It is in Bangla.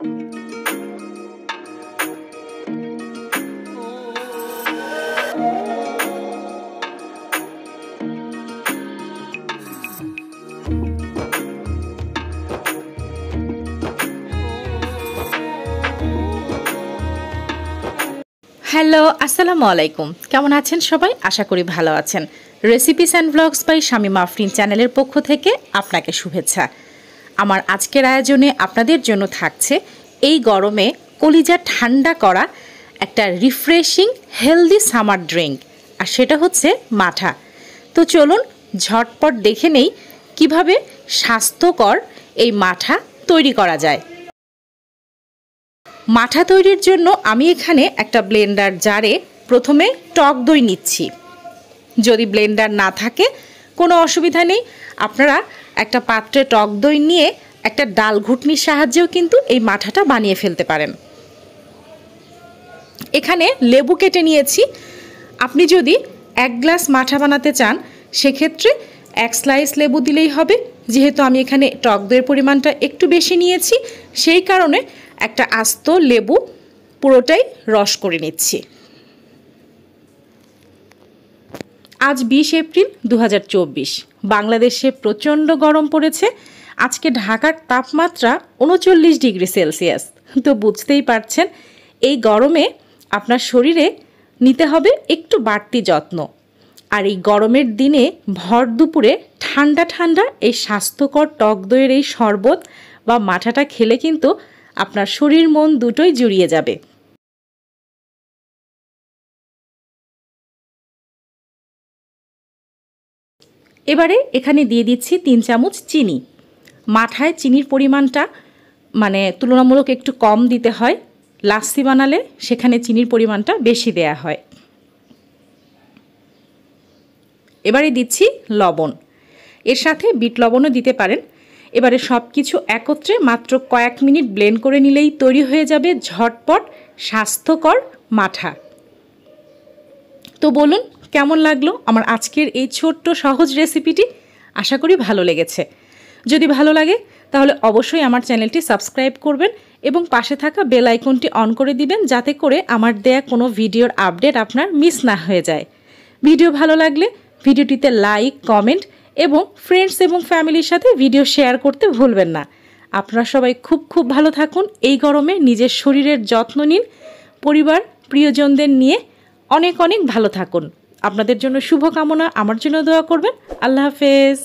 হ্যালো, আসসালামু আলাইকুম। কেমন আছেন সবাই? আশা করি ভালো আছেন। Recipes and blogs by Shamima Afrin চ্যানেলের পক্ষ থেকে আপনাকে শুভেচ্ছা। আমার আজকের আয়োজনে আপনাদের জন্য থাকছে এই গরমে কলিজা ঠান্ডা করা একটা রিফ্রেশিং হেলদি সামার ড্রিঙ্ক, আর সেটা হচ্ছে মাঠা। তো চলুন ঝটপট দেখে নেই কিভাবে স্বাস্থ্যকর এই মাঠা তৈরি করা যায়। মাঠা তৈরির জন্য আমি এখানে একটা ব্লেন্ডার জারে প্রথমে টক দই নিচ্ছি। যদি ব্লেন্ডার না থাকে কোনো অসুবিধা নেই, আপনারা একটা পাত্রে টক দই নিয়ে একটা ডাল ঘুটনির সাহায্যেও কিন্তু এই মাঠাটা বানিয়ে ফেলতে পারেন। এখানে লেবু কেটে নিয়েছি। আপনি যদি 1 গ্লাস মাঠা বানাতে চান সেক্ষেত্রে 1 স্লাইস লেবু দিলেই হবে। যেহেতু আমি এখানে টক দইয়ের পরিমাণটা একটু বেশি নিয়েছি, সেই কারণে একটা আস্ত লেবু পুরোটাই রস করে নিচ্ছি। আজ 20 এপ্রিল 2024, বাংলাদেশে প্রচণ্ড গরম পড়েছে। আজকে ঢাকার তাপমাত্রা 39 ডিগ্রি সেলসিয়াস। তো বুঝতেই পারছেন এই গরমে আপনার শরীরে নিতে হবে একটু বাড়তি যত্ন। আর এই গরমের দিনে ভর দুপুরে ঠান্ডা ঠান্ডা এই স্বাস্থ্যকর টক দইয়ের এই শরবত বা মাঠাটা খেলে কিন্তু আপনার শরীর মন দুটোই জুড়িয়ে যাবে। এবারে এখানে দিয়ে দিচ্ছি 3 চামচ চিনি। মাঠায় চিনির পরিমাণটা তুলনামূলক একটু কম দিতে হয়। লাস্সি বানালে সেখানে চিনির পরিমাণটা বেশি দেয়া হয়। এবারে দিচ্ছি লবণ, এর সাথে বিট লবণও দিতে পারেন। এবারে সব কিছু একত্রে মাত্র কয়েক মিনিট ব্লেন্ড করে নিলেই তৈরি হয়ে যাবে ঝটপট স্বাস্থ্যকর মাঠা। তো বলুন কেমন লাগলো আমার আজকের এই ছোট্ট সহজ রেসিপিটি? আশা করি ভালো লেগেছে। যদি ভালো লাগে তাহলে অবশ্যই আমার চ্যানেলটি সাবস্ক্রাইব করবেন এবং পাশে থাকা বেল আইকনটি অন করে দিবেন, যাতে করে আমার দেয়া কোনো ভিডিওর আপডেট আপনার মিস না হয়ে যায়। ভিডিও ভালো লাগলে ভিডিওটিতে লাইক, কমেন্ট এবং ফ্রেন্ডস এবং ফ্যামিলির সাথে ভিডিও শেয়ার করতে ভুলবেন না। আপনারা সবাই খুব ভালো থাকুন। এই গরমে নিজের শরীরের যত্ন নিন, পরিবার প্রিয়জনদের নিয়ে অনেক ভালো থাকুন। আপনাদের জন্য শুভকামনা, আমার জন্য দোয়া করবেন। আল্লাহ হাফেজ।